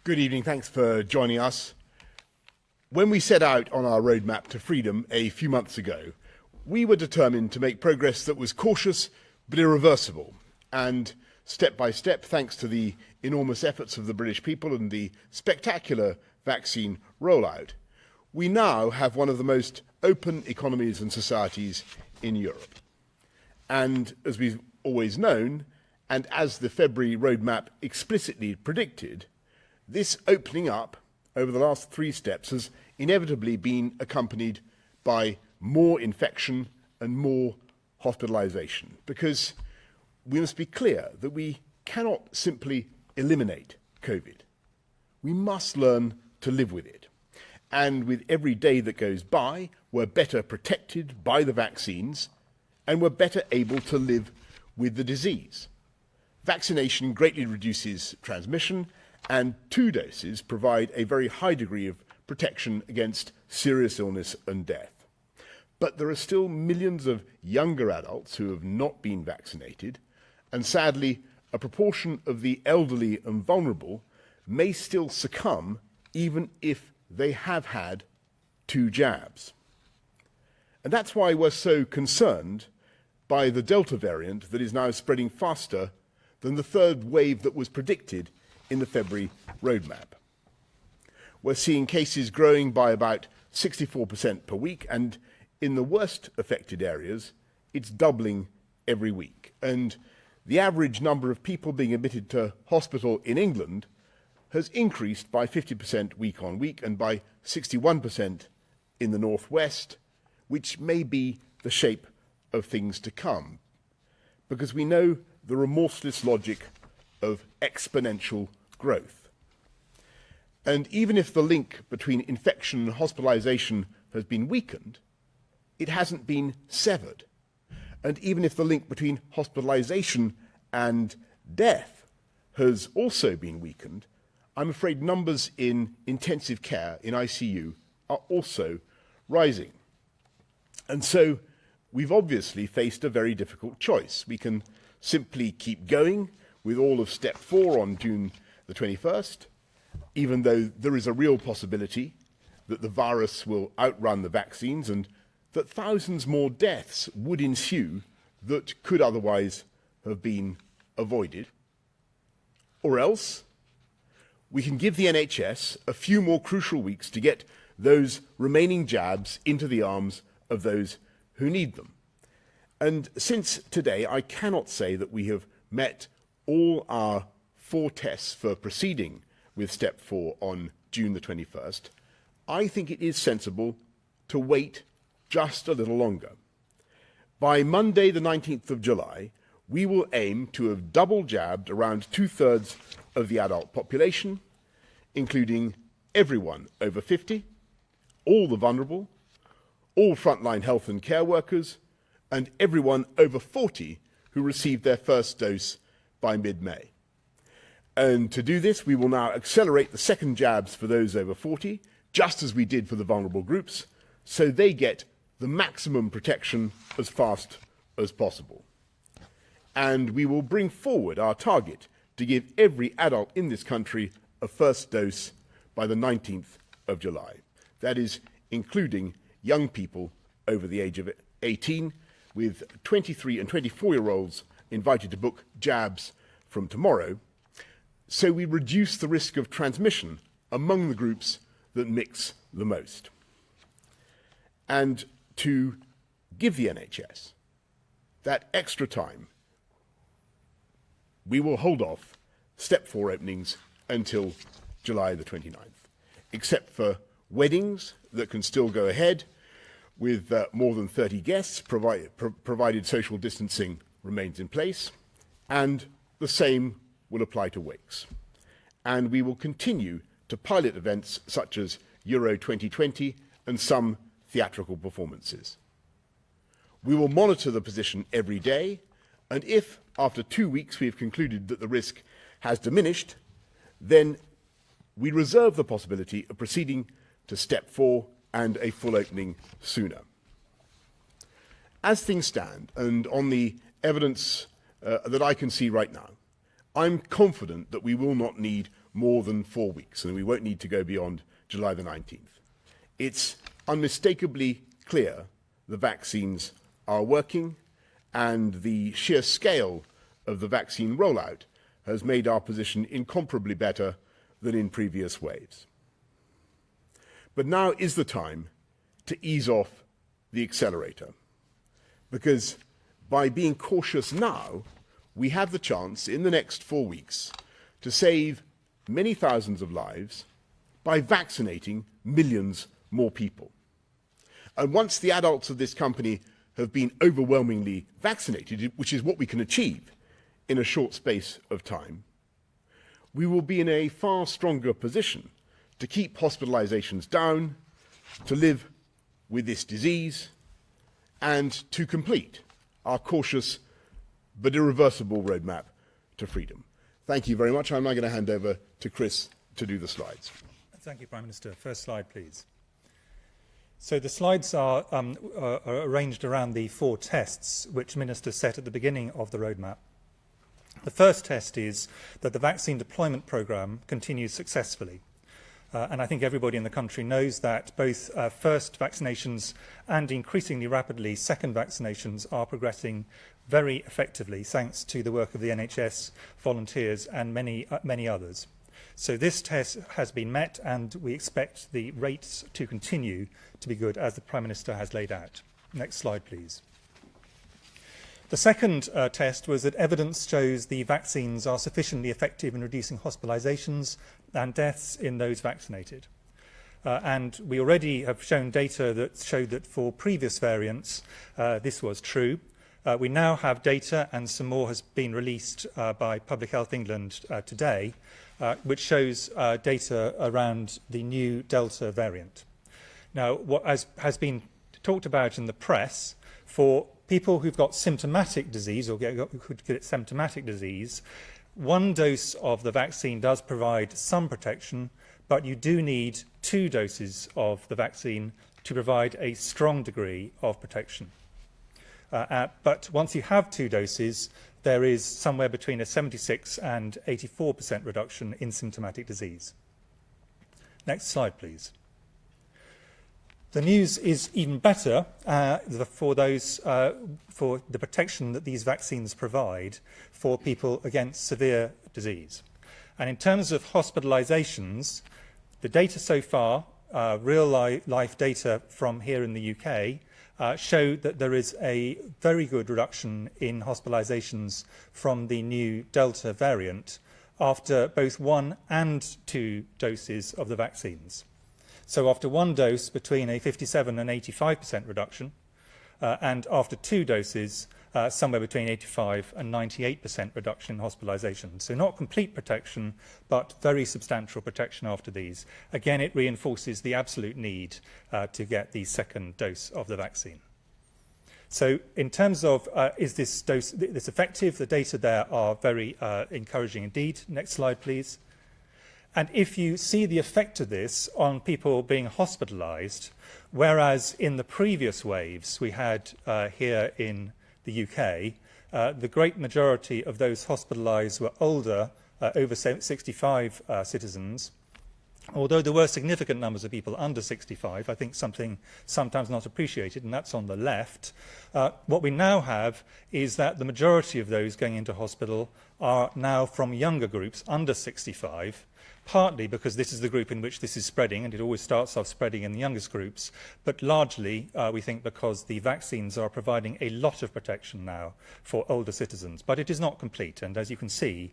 Good evening. Thanks for joining us. When we set out on our roadmap to freedom a few months ago, we were determined to make progress that was cautious but irreversible. And step by step, thanks to the enormous efforts of the British people and the spectacular vaccine rollout, we now have one of the most open economies and societies in Europe. And as we've always known, and as the February roadmap explicitly predicted, this opening up over the last 3 steps has inevitably been accompanied by more infection and more hospitalisation, because we must be clear that we cannot simply eliminate COVID. We must learn to live with it. And with every day that goes by, we're better protected by the vaccines and we're better able to live with the disease. Vaccination greatly reduces transmission, and 2 doses provide a very high degree of protection against serious illness and death. But there are still millions of younger adults who have not been vaccinated, and sadly, a proportion of the elderly and vulnerable may still succumb even if they have had 2 jabs. And that's why we're so concerned by the Delta variant that is now spreading faster than the 3rd wave that was predicted in the February roadmap. We're seeing cases growing by about 64% per week, and in the worst affected areas, it's doubling every week. And the average number of people being admitted to hospital in England has increased by 50% week on week and by 61% in the northwest, which may be the shape of things to come, because we know the remorseless logic of exponential growth. And even if the link between infection and hospitalisation has been weakened, it hasn't been severed. And even if the link between hospitalisation and death has also been weakened, I'm afraid numbers in intensive care, in ICU, are also rising. And so we've obviously faced a very difficult choice. We can simply keep going with all of step 4 on June the 21st, even though there is a real possibility that the virus will outrun the vaccines and that thousands more deaths would ensue that could otherwise have been avoided. Or else, we can give the NHS a few more crucial weeks to get those remaining jabs into the arms of those who need them. And since today, I cannot say that we have met all our 4 tests for proceeding with step 4 on June the 21st, I think it is sensible to wait just a little longer. By Monday the 19th of July, we will aim to have double jabbed around 2/3 of the adult population, including everyone over 50, all the vulnerable, all frontline health and care workers, and everyone over 40 who received their first dose by mid-May. And to do this, we will now accelerate the second jabs for those over 40, just as we did for the vulnerable groups, so they get the maximum protection as fast as possible. And we will bring forward our target to give every adult in this country a first dose by the 19th of July. That is, including young people over the age of 18, with 23 and 24-year-olds invited to book jabs from tomorrow, so we reduce the risk of transmission among the groups that mix the most. And to give the NHS that extra time, we will hold off step 4 openings until July the 29th, except for weddings that can still go ahead with more than 30 guests, provided social distancing remains in place, and the same will apply to wakes. And we will continue to pilot events such as Euro 2020 and some theatrical performances. We will monitor the position every day, and if, after 2 weeks, we have concluded that the risk has diminished, then we reserve the possibility of proceeding to step 4 and a full opening sooner. As things stand, and on the evidence that I can see right now, I'm confident that we will not need more than 4 weeks, and we won't need to go beyond July the 19th. It's unmistakably clear the vaccines are working, and the sheer scale of the vaccine rollout has made our position incomparably better than in previous waves. But now is the time to ease off the accelerator, because by being cautious now, we have the chance in the next 4 weeks to save many thousands of lives by vaccinating millions more people. And once the adults of this company have been overwhelmingly vaccinated, which is what we can achieve in a short space of time, we will be in a far stronger position to keep hospitalizations down, to live with this disease, and to complete our cautious but irreversible roadmap to freedom. Thank you very much. I'm now going to hand over to Chris to do the slides. Thank you, Prime Minister. First slide, please. So the slides are arranged around the 4 tests which Minister set at the beginning of the roadmap. The first test is that the vaccine deployment programme continues successfully. And I think everybody in the country knows that both first vaccinations and increasingly rapidly second vaccinations are progressing very effectively thanks to the work of the NHS, volunteers and many others. So this test has been met and we expect the rates to continue to be good as the Prime Minister has laid out. Next slide, please. The second test was that evidence shows the vaccines are sufficiently effective in reducing hospitalisations and deaths in those vaccinated. And we already have shown data that showed that for previous variants this was true. We now have data, and some more has been released by Public Health England today, which shows data around the new Delta variant. Now, what has been talked about in the press, for people who've got symptomatic disease or could get symptomatic disease, 1 dose of the vaccine does provide some protection, but you do need 2 doses of the vaccine to provide a strong degree of protection. But once you have 2 doses, there is somewhere between a 76 and 84% reduction in symptomatic disease. Next slide, please. The news is even better for the protection that these vaccines provide for people against severe disease. And in terms of hospitalisations, the data so far, real-life data from here in the UK, show that there is a very good reduction in hospitalisations from the new Delta variant after both 1 and 2 doses of the vaccines. So after 1 dose, between a 57 and 85% reduction, and after 2 doses, somewhere between 85 and 98% reduction in hospitalisation. So not complete protection, but very substantial protection after these. Again, it reinforces the absolute need to get the second dose of the vaccine. So in terms of is this dose this effective, the data there are very encouraging indeed. Next slide, please. And if you see the effect of this on people being hospitalised, whereas in the previous waves we had here in the UK, the great majority of those hospitalised were older, over 65 citizens, although there were significant numbers of people under 65, I think something sometimes not appreciated, and that's on the left. What we now have is that the majority of those going into hospital are now from younger groups, under 65, partly because this is the group in which this is spreading, and it always starts off spreading in the youngest groups, but largely we think because the vaccines are providing a lot of protection now for older citizens. But it is not complete, and as you can see,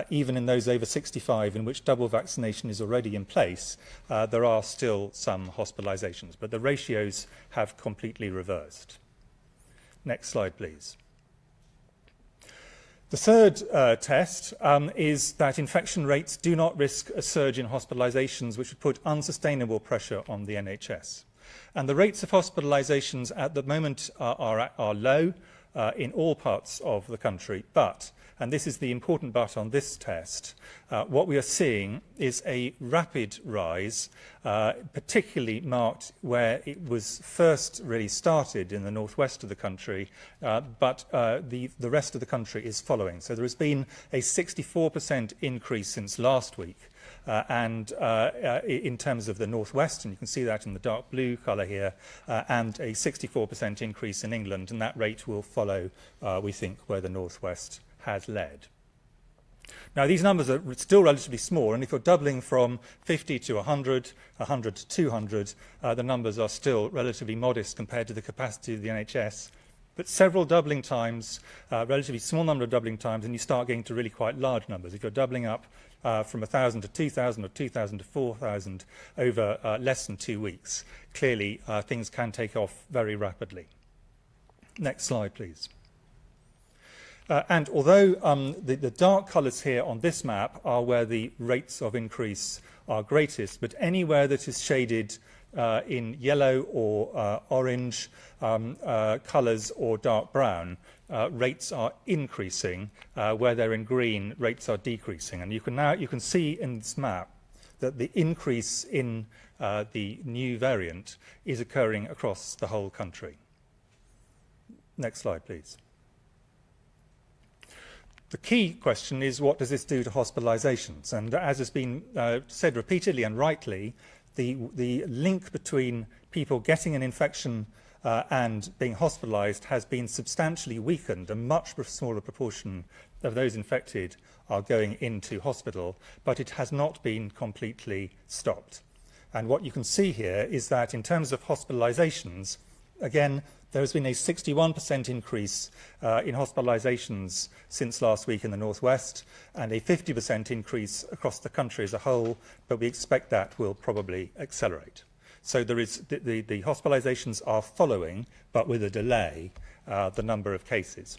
even in those over 65 in which double vaccination is already in place, there are still some hospitalisations, but the ratios have completely reversed. Next slide, please. The third test is that infection rates do not risk a surge in hospitalisations, which would put unsustainable pressure on the NHS. And the rates of hospitalisations at the moment are low in all parts of the country, but, and this is the important but on this test, what we are seeing is a rapid rise, particularly marked where it was first really started in the northwest of the country, but the rest of the country is following. So there has been a 64% increase since last week and in terms of the northwest, and you can see that in the dark blue colour here, and a 64% increase in England, and that rate will follow, we think, where the northwest has led. Now, these numbers are still relatively small, and if you're doubling from 50 to 100, 100 to 200, the numbers are still relatively modest compared to the capacity of the NHS. But several doubling times, relatively small number of doubling times, and you start getting to really quite large numbers. If you're doubling up from 1,000 to 2,000 or 2,000 to 4,000 over less than 2 weeks, clearly things can take off very rapidly. Next slide, please. And although the dark colours here on this map are where the rates of increase are greatest, but anywhere that is shaded in yellow or orange colours or dark brown, rates are increasing. Where they're in green, rates are decreasing. And you can see in this map that the increase in the new variant is occurring across the whole country. Next slide, please. The key question is, what does this do to hospitalisations? And as has been said repeatedly and rightly, the link between people getting an infection and being hospitalised has been substantially weakened. A much smaller proportion of those infected are going into hospital, but it has not been completely stopped. And what you can see here is that in terms of hospitalisations, again, there has been a 61% increase in hospitalisations since last week in the northwest, and a 50% increase across the country as a whole, but we expect that will probably accelerate. So there is the hospitalisations are following, but with a delay, the number of cases.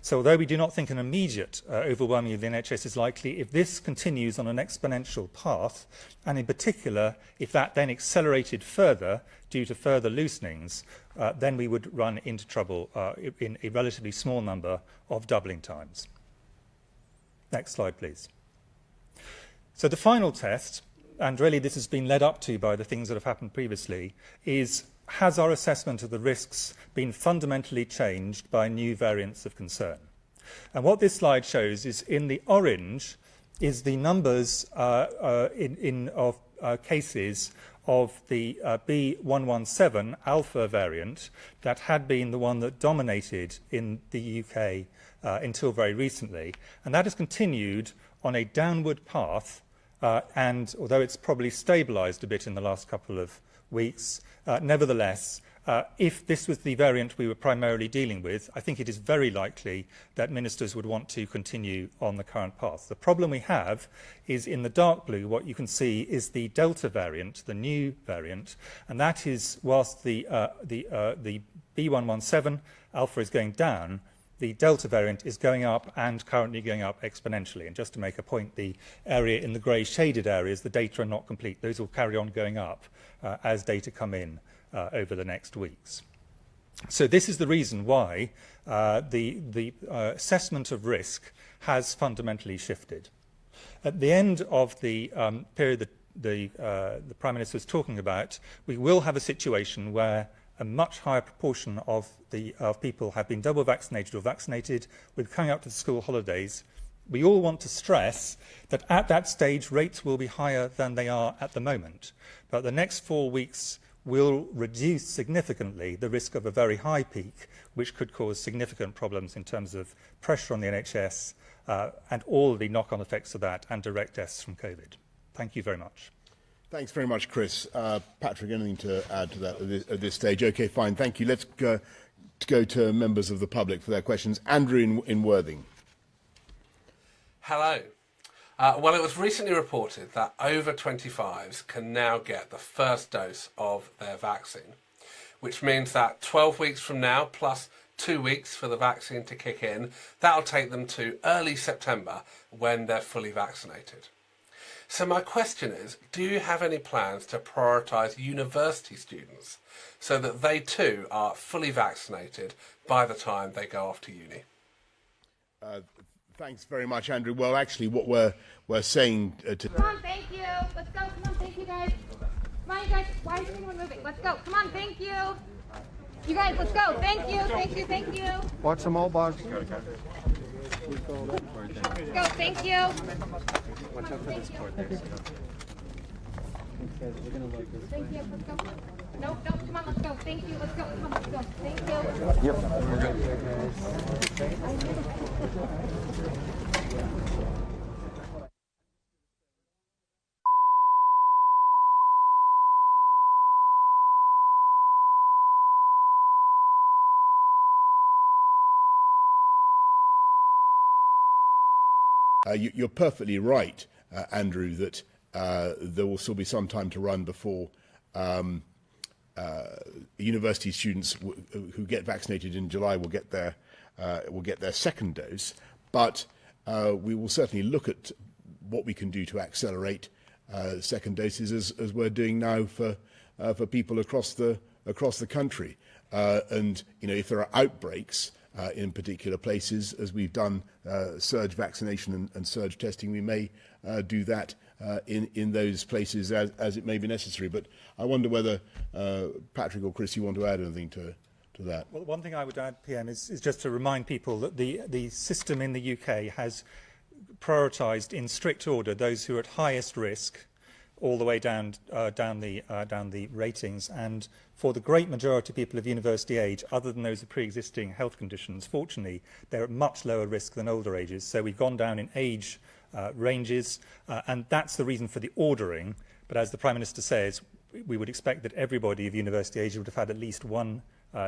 So although we do not think an immediate overwhelming of the NHS is likely, if this continues on an exponential path, and in particular, if that then accelerated further due to further loosenings, then we would run into trouble in a relatively small number of doubling times. Next slide, please. So the final test, and really this has been led up to by the things that have happened previously, is, has our assessment of the risks been fundamentally changed by new variants of concern? And what this slide shows is, in the orange, is the numbers of cases of the B117 alpha variant that had been the one that dominated in the UK until very recently. And that has continued on a downward path, and although it's probably stabilised a bit in the last couple of weeks, nevertheless, if this was the variant we were primarily dealing with, I think it is very likely that ministers would want to continue on the current path. The problem we have is, in the dark blue, what you can see is the Delta variant, the new variant, and that is, whilst the B117 alpha is going down, the Delta variant is going up, and currently going up exponentially. And just to make a point, the area in the grey shaded areas, the data are not complete. Those will carry on going up as data come in over the next weeks. So this is the reason why the assessment of risk has fundamentally shifted. At the end of the period that the Prime Minister was talking about, we will have a situation where a much higher proportion of people have been double vaccinated or vaccinated with coming up to the school holidays. We all want to stress that at that stage rates will be higher than they are at the moment. But the next 4 weeks will reduce significantly the risk of a very high peak, which could cause significant problems in terms of pressure on the NHS and all the knock-on effects of that, and direct deaths from COVID. Thank you very much. Thanks very much, Chris. Patrick, anything to add to that at this stage? OK, fine. Thank you. Let's go to members of the public for their questions. Andrew in Worthing. Hello. Well, it was recently reported that over 25s can now get the first dose of their vaccine, which means that 12 weeks from now, plus 2 weeks for the vaccine to kick in, that'll take them to early September when they're fully vaccinated. So my question is, do you have any plans to prioritise university students so that they too are fully vaccinated by the time they go off to uni? Thanks very much, Andrew. Well, actually, what we're saying to... Come on, thank you. Let's go. Come on, thank you, guys. Come on, you guys. Why is anyone moving? Let's go. Come on, thank you. You guys, let's go. Thank you, thank you, thank you. Watch them all, box. Let's go. Thank you. Thank you. Let's go. No, come on, let's go. Thank you. Let's go. Come on, let's go. Thank you. You're perfectly right, Andrew, that there will still be some time to run before university students who get vaccinated in July will get their second dose. But we will certainly look at what we can do to accelerate second doses, as we're doing now for people across the country. And if there are outbreaks in particular places, as we've done surge vaccination and surge testing, we may do that in those places as it may be necessary. But I wonder whether Patrick or Chris, you want to add anything to that? Well, one thing I would add, PM, is just to remind people that the system in the UK has prioritised in strict order those who are at highest risk, all the way down the ratings, and for the great majority of people of university age, other than those with pre-existing health conditions, fortunately, they're at much lower risk than older ages. So we've gone down in age ranges, and that's the reason for the ordering. But as the Prime Minister says, we would expect that everybody of university age would have had at least one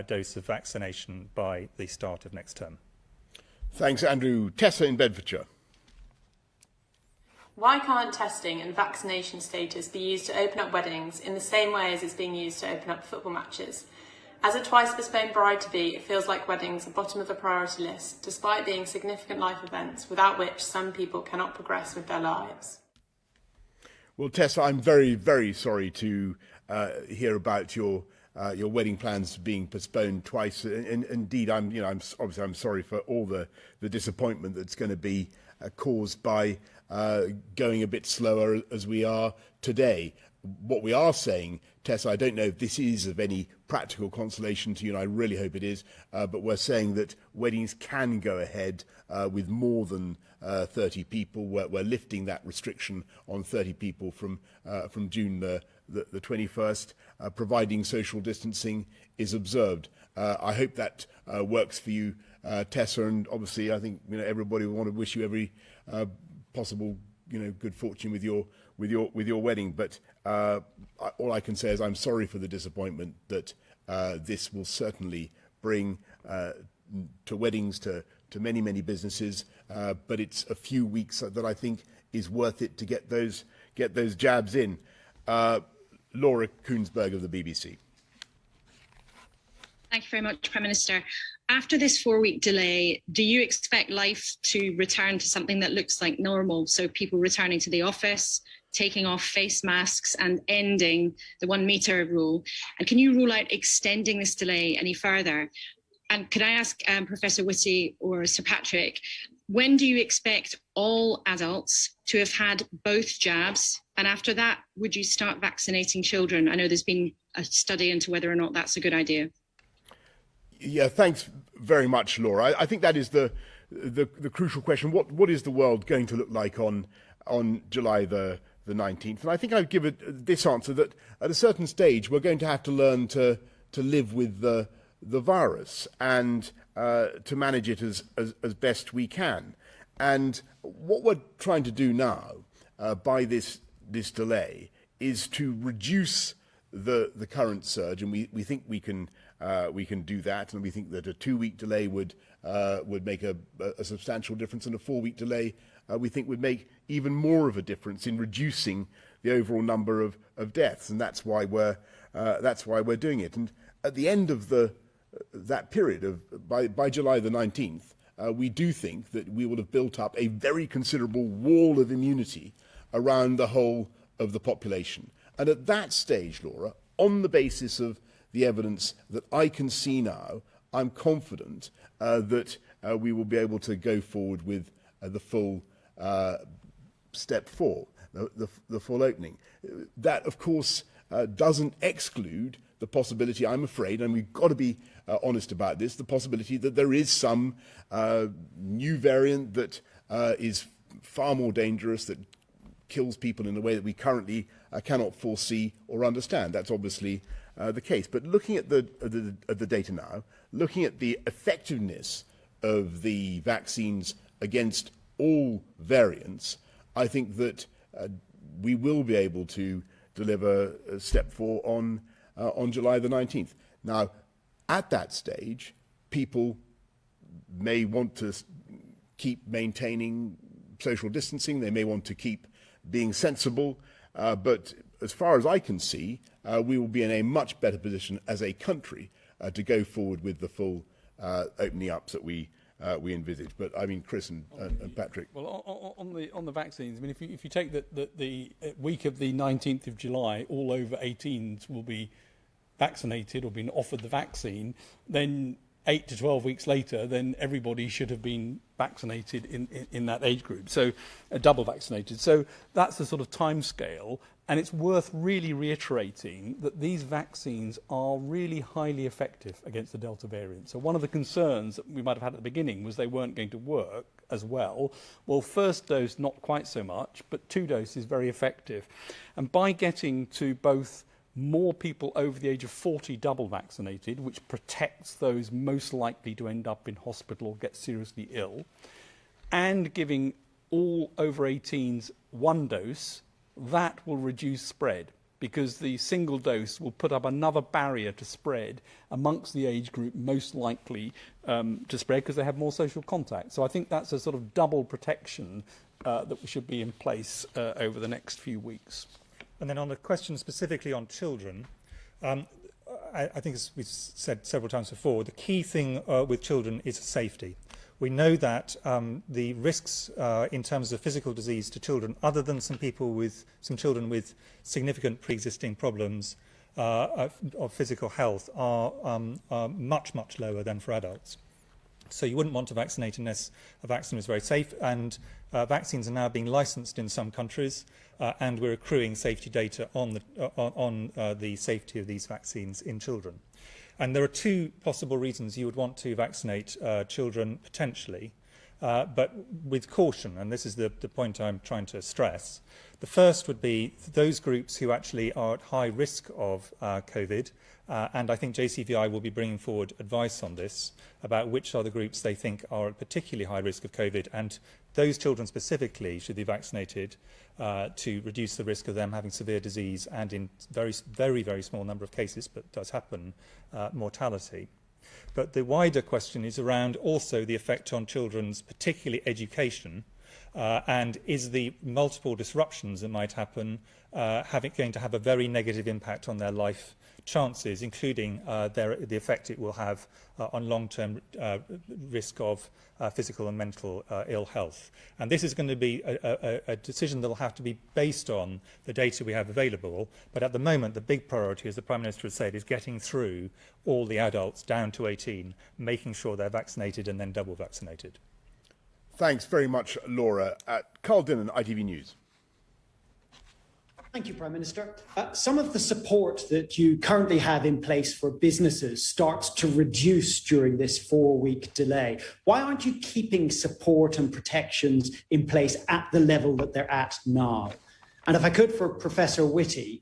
dose of vaccination by the start of next term. Thanks, Andrew. Tessa in Bedfordshire. Why can't testing and vaccination status be used to open up weddings in the same way as it's being used to open up football matches? As a twice postponed bride-to-be, it feels like weddings are bottom of the priority list, despite being significant life events without which some people cannot progress with their lives. Well, Tessa, I'm very, very sorry to hear about your wedding plans being postponed twice. And indeed, I'm sorry for all the disappointment that's going to be caused by going a bit slower as we are today. What we are saying, Tessa, I don't know if this is of any practical consolation to you, and I really hope it is, but we're saying that weddings can go ahead with more than 30 people. We're lifting that restriction on 30 people from June the 21st, providing social distancing is observed. I hope that works for you, Tessa, and obviously I think everybody will want to wish you every possible good fortune with your wedding. But all I can say is I'm sorry for the disappointment that this will certainly bring to weddings, to many businesses. But it's a few weeks that I think is worth it to get those jabs in. Laura Koonsberg of the BBC. Thank you very much, Prime Minister. After this 4-week delay, do you expect life to return to something that looks like normal? So people returning to the office, taking off face masks and ending the 1 metre rule? And can you rule out extending this delay any further? And could I ask Professor Whitty or Sir Patrick, when do you expect all adults to have had both jabs? And after that, would you start vaccinating children? I know there's been a study into whether or not that's a good idea. Yeah, thanks very much, Laura. I think that is the crucial question. What is the world going to look like on July the 19th? And I think I'd give it this answer, that at a certain stage we're going to have to learn to live with the virus and to manage it as best we can. And what we're trying to do now by this delay is to reduce the current surge, and we think we can do that, and we think that a 2-week delay would make a substantial difference, and a 4-week delay we think would make even more of a difference in reducing the overall number of deaths, and that's why we're doing it. And at the end of that period by July the 19th, we do think that we will have built up a very considerable wall of immunity around the whole of the population. And at that stage, Laura, on the basis of the evidence that I can see now, I'm confident that we will be able to go forward with the full step 4, the full opening. That, of course, doesn't exclude the possibility, I'm afraid, and we've got to be honest about this, the possibility that there is some new variant that is far more dangerous, that kills people in a way that we currently cannot foresee or understand. That's obviously the case. But looking at the data now, looking at the effectiveness of the vaccines against all variants, I think that we will be able to deliver step 4 on July the 19th. Now, at that stage, people may want to keep maintaining social distancing, they may want to keep being sensible, but as far as I can see, we will be in a much better position as a country to go forward with the full opening ups that we envisage. But I mean, Chris and Patrick. Well, on the vaccines, I mean, if you take the week of the 19th of July, all over 18s will be vaccinated or been offered the vaccine, then 8 to 12 weeks later, then everybody should have been vaccinated in that age group, so double vaccinated. So that's the sort of time scale, and it's worth really reiterating that these vaccines are really highly effective against the Delta variant. So one of the concerns that we might have had at the beginning was they weren't going to work as well. Well, first dose, not quite so much, but 2 doses very effective. And by getting to both more people over the age of 40 double vaccinated, which protects those most likely to end up in hospital or get seriously ill, and giving all over 18s 1 dose, that will reduce spread, because the single dose will put up another barrier to spread amongst the age group most likely to spread, because they have more social contact. So I think that's a sort of double protection that should be in place over the next few weeks. And then on the question specifically on children, I think as we've said several times before, the key thing with children is safety. We know that the risks in terms of physical disease to children, other than some children with significant pre-existing problems of physical health, are much, much lower than for adults. So you wouldn't want to vaccinate unless a vaccine was very safe, and vaccines are now being licensed in some countries, and we're accruing safety data on the safety of these vaccines in children. And there are 2 possible reasons you would want to vaccinate children potentially, but with caution, and this is the point I'm trying to stress. The first would be those groups who actually are at high risk of COVID, and I think JCVI will be bringing forward advice on this about which are the groups they think are at particularly high risk of COVID, and those children specifically should be vaccinated to reduce the risk of them having severe disease and, in very, very, very small number of cases, but does happen, mortality. But the wider question is around also the effect on children's particularly education, and is the multiple disruptions that might happen going to have a very negative impact on their life chances, including the effect it will have on long-term risk of physical and mental ill health. And this is going to be a decision that will have to be based on the data we have available. But at the moment, the big priority, as the Prime Minister has said, is getting through all the adults down to 18, making sure they're vaccinated and then double vaccinated. Thanks very much, Laura. Carl Dinnan, ITV News. Thank you, Prime Minister. Some of the support that you currently have in place for businesses starts to reduce during this 4-week delay. Why aren't you keeping support and protections in place at the level that they're at now? And if I could, for Professor Whitty,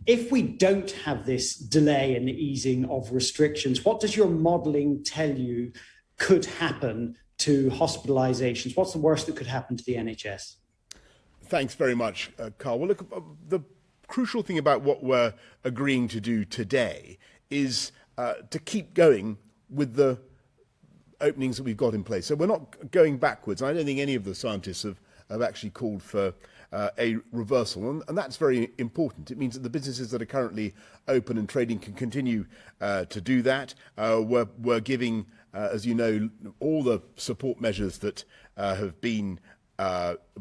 if we don't have this delay in the easing of restrictions, what does your modelling tell you could happen to hospitalisations? What's the worst that could happen to the NHS? Thanks very much, Carl. Well, look, the crucial thing about what we're agreeing to do today is to keep going with the openings that we've got in place. So we're not going backwards. I don't think any of the scientists have actually called for a reversal, and that's very important. It means that the businesses that are currently open and trading can continue to do that. We're giving, as you know, all the support measures that have been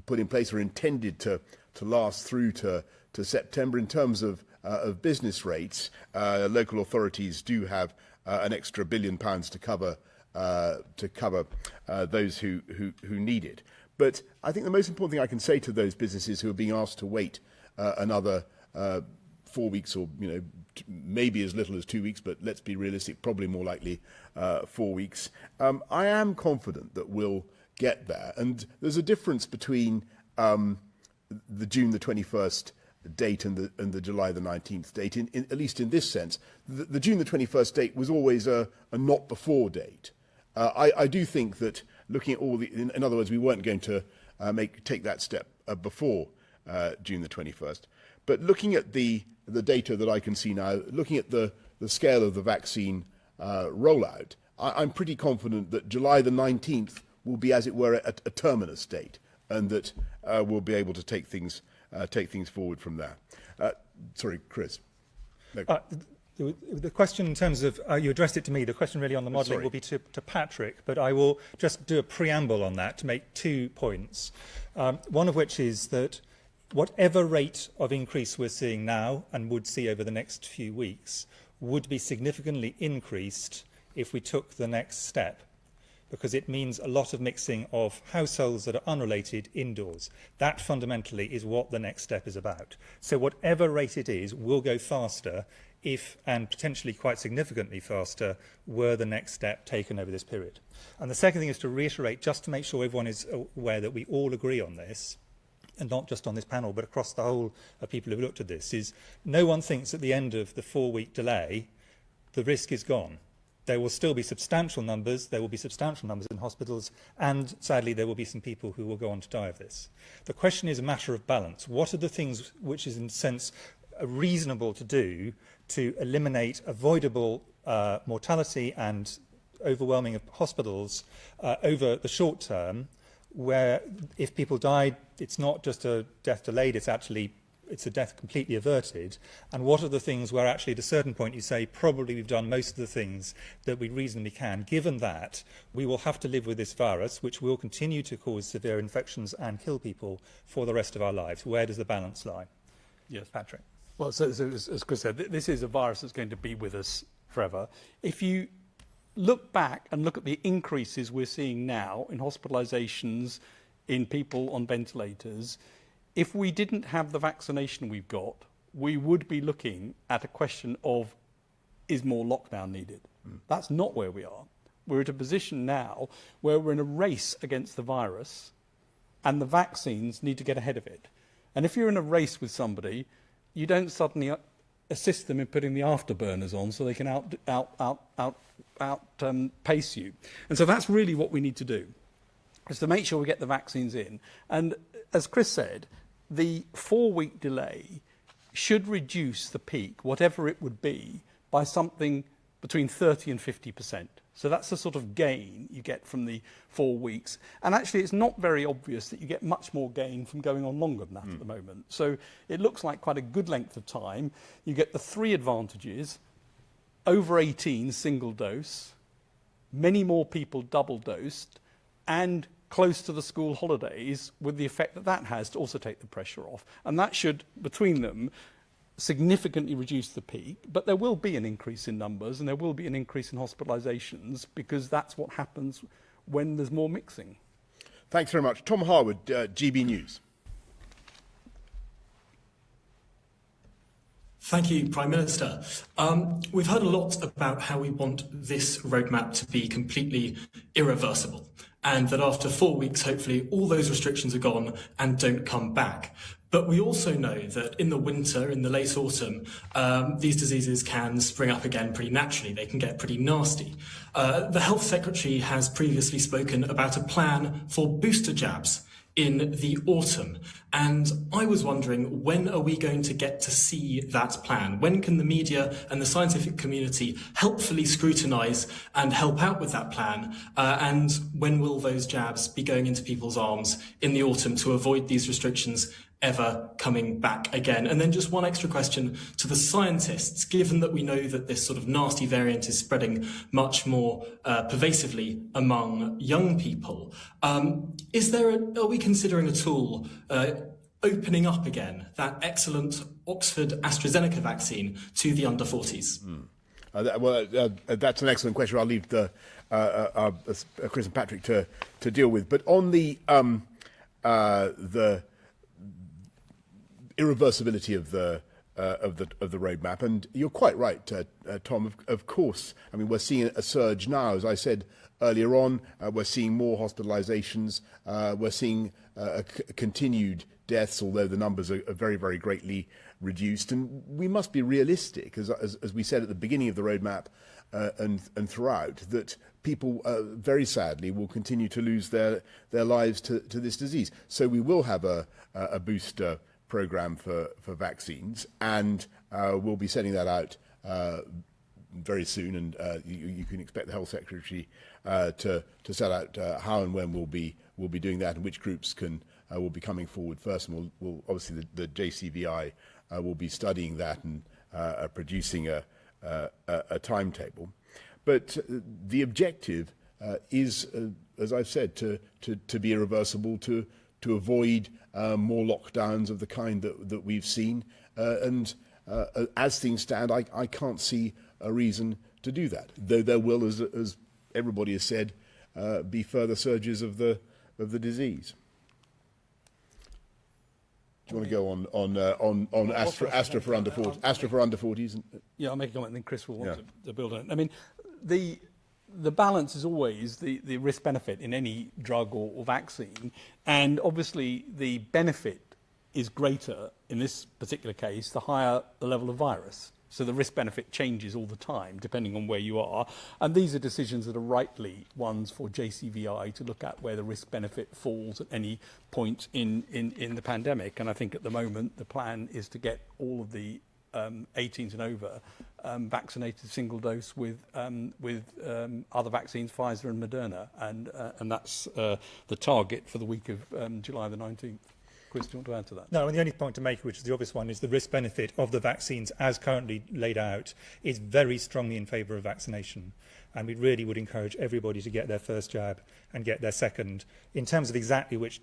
put in place are intended to last through to September. In terms of business rates, local authorities do have an extra £1 billion to cover those who need it. But I think the most important thing I can say to those businesses who are being asked to wait another 4 weeks, or maybe as little as 2 weeks, but let's be realistic, probably more likely 4 weeks. I am confident that we'll get there. And there's a difference between the June the 21st date and the July the 19th date, at least in this sense. The June the 21st date was always a not before date. I do think that looking at all the, in other words, we weren't going to take that step before June the 21st. But looking at the data that I can see now, looking at the scale of the vaccine rollout, I'm pretty confident that July the 19th will be, as it were, a terminus date, and that we'll be able to take things forward from there. Sorry, Chris. No. The question in terms of, you addressed it to me, the question really on the modelling will be to Patrick, but I will just do a preamble on that to make 2 points. One of which is that whatever rate of increase we're seeing now and would see over the next few weeks would be significantly increased if we took the next step, because it means a lot of mixing of households that are unrelated indoors. That fundamentally is what the next step is about. So whatever rate it is will go faster if, and potentially quite significantly faster, were the next step taken over this period. And the second thing is to reiterate, just to make sure everyone is aware that we all agree on this, and not just on this panel, but across the whole of people who've looked at this, is no one thinks at the end of the 4-week delay, the risk is gone. There will still be substantial numbers, there will be substantial numbers in hospitals, and sadly there will be some people who will go on to die of this. The question is a matter of balance. What are the things which is in a sense reasonable to do to eliminate avoidable mortality and overwhelming of hospitals over the short term, where if people died, it's not just a death delayed, it's a death completely averted? And what are the things where actually at a certain point you say probably we've done most of the things that we reasonably can, given that we will have to live with this virus, which will continue to cause severe infections and kill people for the rest of our lives? Where does the balance lie? Yes, Patrick. Well, so as Chris said, this is a virus that's going to be with us forever. If you look back and look at the increases we're seeing now in hospitalisations, in people on ventilators, if we didn't have the vaccination we've got, we would be looking at a question of, is more lockdown needed? That's not where we are. We're at a position now where we're in a race against the virus, and the vaccines need to get ahead of it. And if you're in a race with somebody, you don't suddenly assist them in putting the afterburners on so they can outpace you. And so that's really what we need to do, is to make sure we get the vaccines in. And as Chris said, the 4-week delay should reduce the peak, whatever it would be, by something between 30 and 50%. So that's the sort of gain you get from the 4 weeks. And actually, it's not very obvious that you get much more gain from going on longer than that at the moment. So it looks like quite a good length of time. You get the 3 advantages: over 18 single dose, many more people double dosed, and close to the school holidays, with the effect that that has to also take the pressure off. And that should, between them, significantly reduce the peak. But there will be an increase in numbers and there will be an increase in hospitalisations, because that's what happens when there's more mixing. Thanks very much. Tom Harwood, GB News. Thank you, Prime Minister. We've heard a lot about how we want this roadmap to be completely irreversible, and that after 4 weeks, hopefully, all those restrictions are gone and don't come back. But we also know that in the winter, in the late autumn, these diseases can spring up again pretty naturally. They can get pretty nasty. The Health Secretary has previously spoken about a plan for booster jabs in the autumn. And I was wondering, when are we going to get to see that plan? When can the media and the scientific community helpfully scrutinise and help out with that plan? And when will those jabs be going into people's arms in the autumn to avoid these restrictions ever coming back again? And then just one extra question to the scientists, given that we know that this sort of nasty variant is spreading much more pervasively among young people, are we considering at all opening up again that excellent Oxford AstraZeneca vaccine to the under 40s? That's an excellent question. I'll leave Chris and Patrick to deal with. But on the irreversibility of the the roadmap. And you're quite right, Tom. Of course, I mean, we're seeing a surge now, as I said earlier on. We're seeing more hospitalisations. We're seeing continued deaths, although the numbers are very, very greatly reduced. And we must be realistic, as we said at the beginning of the roadmap and throughout, that people very sadly will continue to lose their lives to this disease. So we will have a booster programme for vaccines, and we'll be sending that out very soon, and you can expect the Health Secretary to set out how and when we'll be doing that, and which groups will be coming forward first. And we'll obviously the JCVI will be studying that and producing a timetable. But the objective is, as I've said, to be irreversible, to avoid more lockdowns of the kind that we've seen. And as things stand, I can't see a reason to do that. Though there will, as everybody has said, be further surges of the disease. Do you want to go on Astra for under 40? Astra for under 40s? Yeah, I'll make a comment, and then Chris will want to build on it. I mean, the balance is always the risk benefit in any drug or vaccine, and obviously the benefit is greater in this particular case the higher the level of virus. So the risk benefit changes all the time depending on where you are, and these are decisions that are rightly ones for JCVI to look at, where the risk benefit falls at any point in the pandemic. And I think at the moment the plan is to get all of the 18s and over vaccinated single dose with other vaccines, Pfizer and Moderna, and that's the target for the week of July the 19th. Chris, do you want to add to that? No, and the only point to make, which is the obvious one, is the risk-benefit of the vaccines as currently laid out is very strongly in favour of vaccination. And we really would encourage everybody to get their first jab and get their second. In terms of exactly which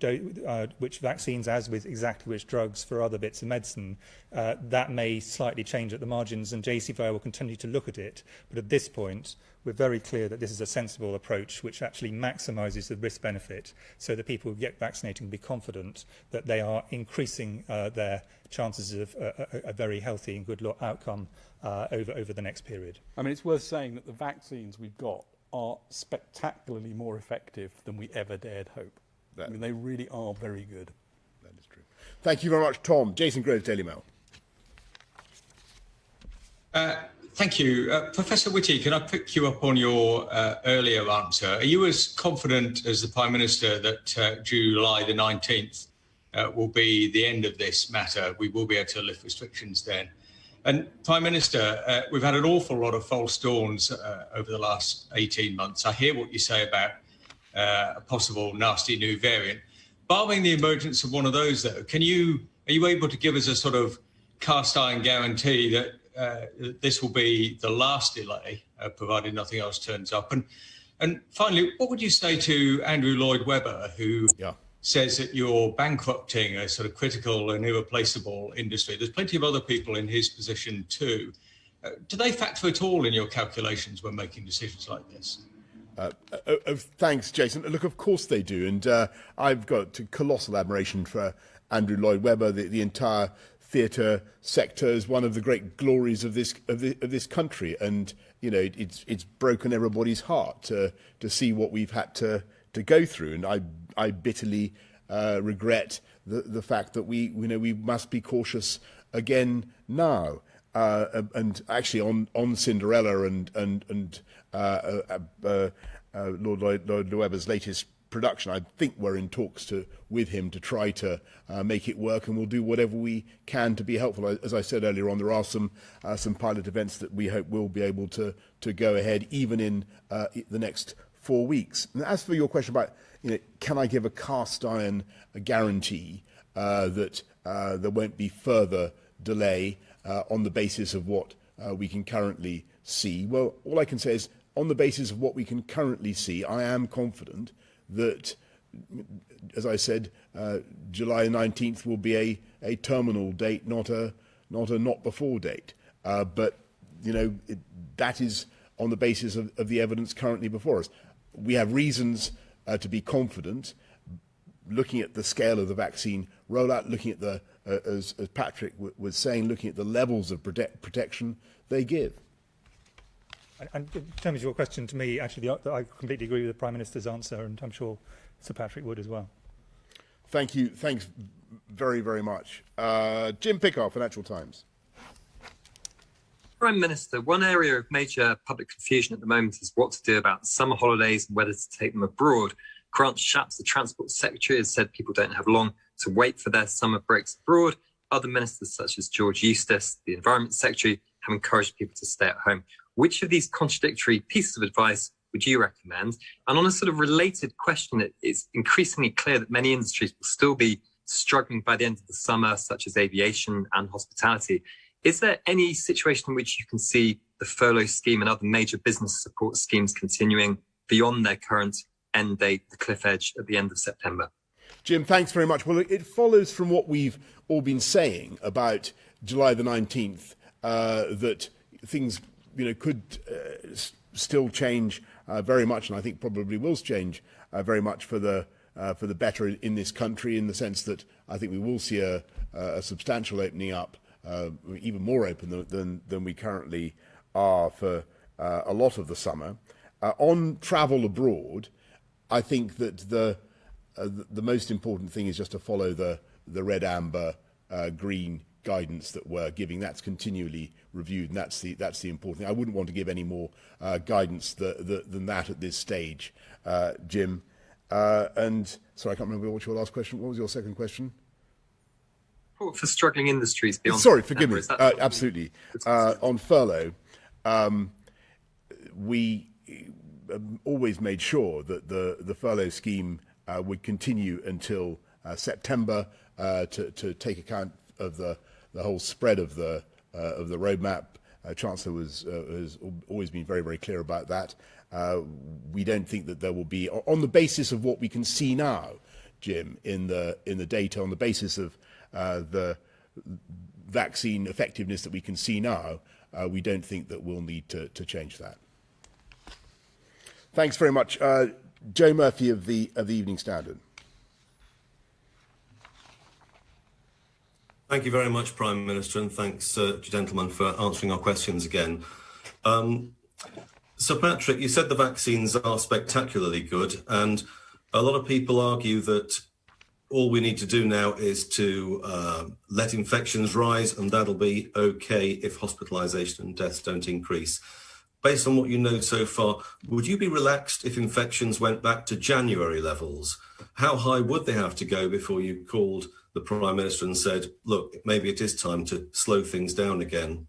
vaccines, as with exactly which drugs for other bits of medicine, that may slightly change at the margins, and JCVI will continue to look at it. But at this point, we're very clear that this is a sensible approach which actually maximises the risk-benefit, so that people who get vaccinated can be confident that they are increasing their chances of a very healthy and good outcome over the next period. I mean, it's worth saying that the vaccines we've got are spectacularly more effective than we ever dared hope. I mean, they really are very good. That is true. Thank you very much, Tom. Jason Groves, Daily Mail. Thank you. Professor Whitty, can I pick you up on your earlier answer? Are you as confident as the Prime Minister that July the 19th will be the end of this matter? We will be able to lift restrictions then. And Prime Minister, we've had an awful lot of false dawns over the last 18 months. I hear what you say about a possible nasty new variant. Barring the emergence of one of those, though, are you able to give us a sort of cast iron guarantee that this will be the last delay, provided nothing else turns up? And finally, what would you say to Andrew Lloyd Webber, who says that you're bankrupting a sort of critical and irreplaceable industry? There's plenty of other people in his position too. Do they factor at all in your calculations when making decisions like this? Thanks, Jason. Look, of course they do. And I've got colossal admiration for Andrew Lloyd Webber. The entire theatre sector is one of the great glories of this country. And, you know, it's broken everybody's heart to see what we've had to go through. And I bitterly regret the fact that we must be cautious again now. And actually, on Cinderella and Lord Lloyd Webber's latest production, I think we're in talks with him to try to make it work, and we'll do whatever we can to be helpful. As I said earlier on, there are some pilot events that we hope will be able to go ahead even in the next 4 weeks. And as for your question about, can I give a cast iron guarantee that there won't be further delay on the basis of what we can currently see? Well, all I can say is, on the basis of what we can currently see, I am confident that, as I said, July 19th will be a terminal date, not a not before date. But that is on the basis of the evidence currently before us. We have reasons to be confident, looking at the scale of the vaccine rollout, looking at the, as Patrick was saying, looking at the levels of protection they give. And in terms of your question to me, actually, I completely agree with the Prime Minister's answer, and I'm sure Sir Patrick would as well. Thank you. Thanks very, very much. Jim Pickard, Financial Times. Prime Minister, one area of major public confusion at the moment is what to do about the summer holidays and whether to take them abroad. Grant Shapps, the Transport Secretary, has said people don't have long to wait for their summer breaks abroad. Other ministers, such as George Eustace, the Environment Secretary, have encouraged people to stay at home. Which of these contradictory pieces of advice would you recommend? And on a sort of related question, it's increasingly clear that many industries will still be struggling by the end of the summer, such as aviation and hospitality. Is there any situation in which you can see the furlough scheme and other major business support schemes continuing beyond their current end date, the cliff edge at the end of September? Jim, thanks very much. Well, it follows from what we've all been saying about July the 19th, that things could still change very much, and I think probably will change very much for the better in this country, in the sense that I think we will see a substantial opening up, even more open than we currently are for a lot of the summer. On travel abroad, I think that the most important thing is just to follow the red, amber, green guidance that we're giving. That's continually reviewed, and that's the important thing. I wouldn't want to give any more guidance than that at this stage, Jim. And sorry, I can't remember what your last question. What was your second question? For struggling industries beyond. Sorry, forgive me. Absolutely. On furlough, we always made sure that the furlough scheme would continue until September to take account of the whole spread of the roadmap. Chancellor has always been very, very clear about that. We don't think that there will be, on the basis of what we can see now, Jim, in the data, on the basis of the vaccine effectiveness that we can see now, we don't think that we'll need to change that. Thanks very much. Joe Murphy of the Evening Standard. Thank you very much, Prime Minister, and thanks, gentlemen, for answering our questions again. Sir Patrick, you said the vaccines are spectacularly good, and a lot of people argue that all we need to do now is to let infections rise, and that'll be okay if hospitalisation and deaths don't increase. Based on what you know so far, would you be relaxed if infections went back to January levels? How high would they have to go before you called the Prime Minister and said, look, maybe it is time to slow things down again?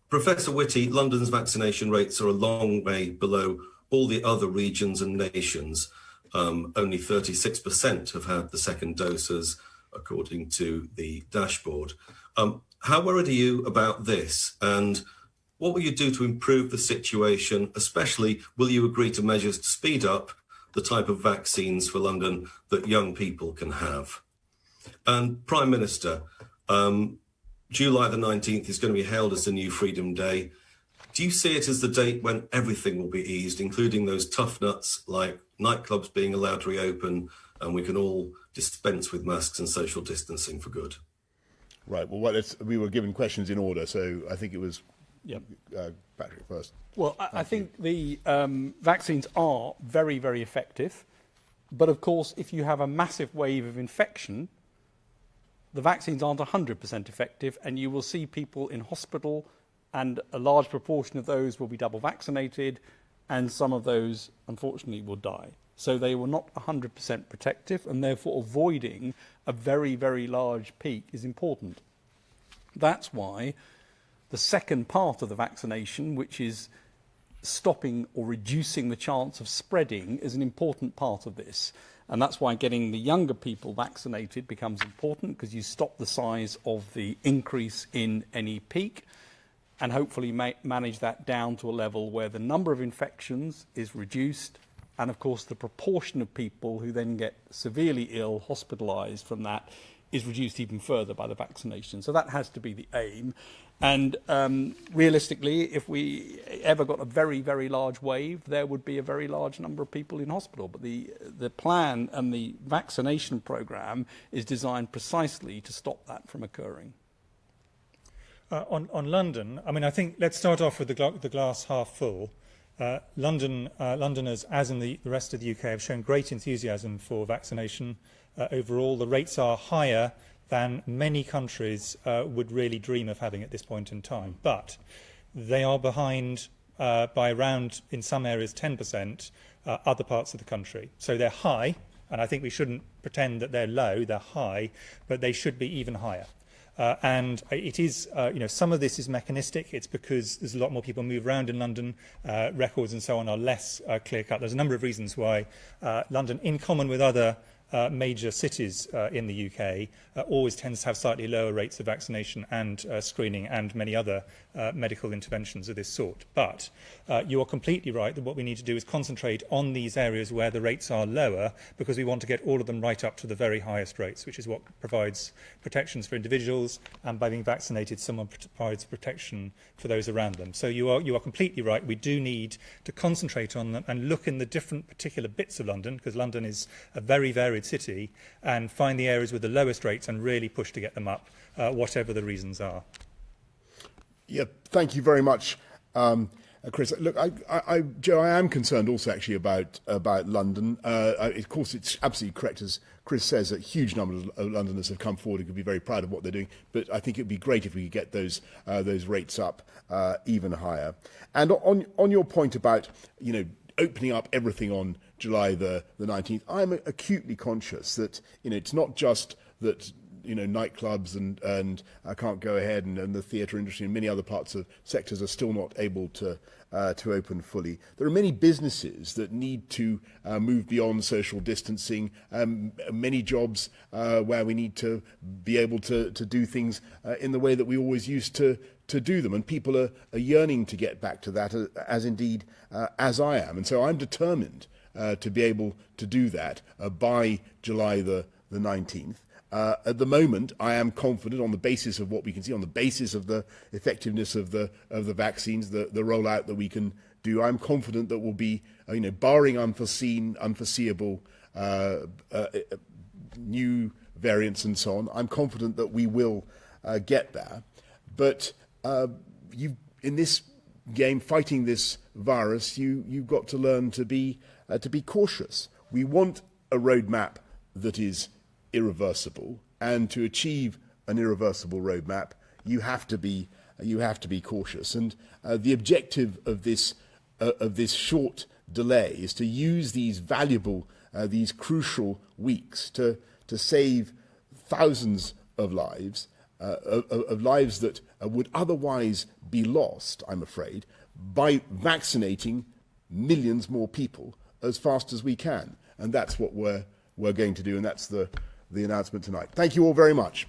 Professor Whitty, London's vaccination rates are a long way below all the other regions and nations. Only 36% have had the second doses, according to the dashboard. How worried are you about this? And what will you do to improve the situation? Especially, will you agree to measures to speed up the type of vaccines for London that young people can have? And Prime Minister, July the 19th is going to be hailed as the new Freedom Day. Do you see it as the date when everything will be eased, including those tough nuts like nightclubs being allowed to reopen and we can all dispense with masks and social distancing for good? Right. Well, we were given questions in order, so I think it was Patrick first. Well, I think the vaccines are very, very effective. But of course, if you have a massive wave of infection, the vaccines aren't 100% effective, and you will see people in hospital, and a large proportion of those will be double vaccinated, and some of those, unfortunately, will die. So they were not 100% protective, and therefore avoiding a very, very large peak is important. That's why the second part of the vaccination, which is stopping or reducing the chance of spreading, is an important part of this. And that's why getting the younger people vaccinated becomes important, because you stop the size of the increase in any peak and hopefully manage that down to a level where the number of infections is reduced, and of course the proportion of people who then get severely ill, hospitalised from that, is reduced even further by the vaccination. So that has to be the aim. And realistically, if we ever got a very, very large wave, there would be a very large number of people in hospital. But the plan and the vaccination programme is designed precisely to stop that from occurring. On London, I mean, I think let's start off with the glass half full. Londoners, as in the rest of the UK, have shown great enthusiasm for vaccination. Overall, the rates are higher than many countries would really dream of having at this point in time. But they are behind by around, in some areas, 10% other parts of the country. So they're high, and I think we shouldn't pretend that they're low. They're high, but they should be even higher. And it is, some of this is mechanistic. It's because there's a lot more people move around in London. Records and so on are less clear-cut. There's a number of reasons why London, in common with other major cities in the UK, always tends to have slightly lower rates of vaccination and screening and many other medical interventions of this sort. But you are completely right that what we need to do is concentrate on these areas where the rates are lower, because we want to get all of them right up to the very highest rates, which is what provides protections for individuals, and by being vaccinated, someone provides protection for those around them. So you are completely right. We do need to concentrate on them and look in the different particular bits of London, because London is a very varied city, and find the areas with the lowest rates and really push to get them up, whatever the reasons are. Yeah, thank you very much, Chris. Look, Joe, I am concerned also actually about London. Of course, it's absolutely correct, as Chris says, that a huge number of Londoners have come forward and could be very proud of what they're doing. But I think it would be great if we could get those rates up even higher. And on your point about, opening up everything on July the 19th, I'm acutely conscious that, it's not just that, nightclubs and can't go ahead, and the theatre industry and many other parts of sectors are still not able to open fully. There are many businesses that need to move beyond social distancing, many jobs where we need to be able to do things in the way that we always used to do them, and people are yearning to get back to that, as indeed as I am. And so I'm determined to be able to do that by July the 19th. At the moment, I am confident, on the basis of what we can see, on the basis of the effectiveness of the vaccines, the rollout that we can do. I'm confident that we'll be, barring unforeseeable new variants and so on. I'm confident that we will get there. But in this game, fighting this virus, you've got to learn to be cautious. We want a roadmap that is irreversible, and to achieve an irreversible roadmap, you have to be cautious. And the objective of this short delay is to use these valuable, these crucial weeks to save thousands of lives, of lives that would otherwise be lost, I'm afraid, by vaccinating millions more people as fast as we can. And that's what we're going to do, and that's the announcement tonight. Thank you all very much.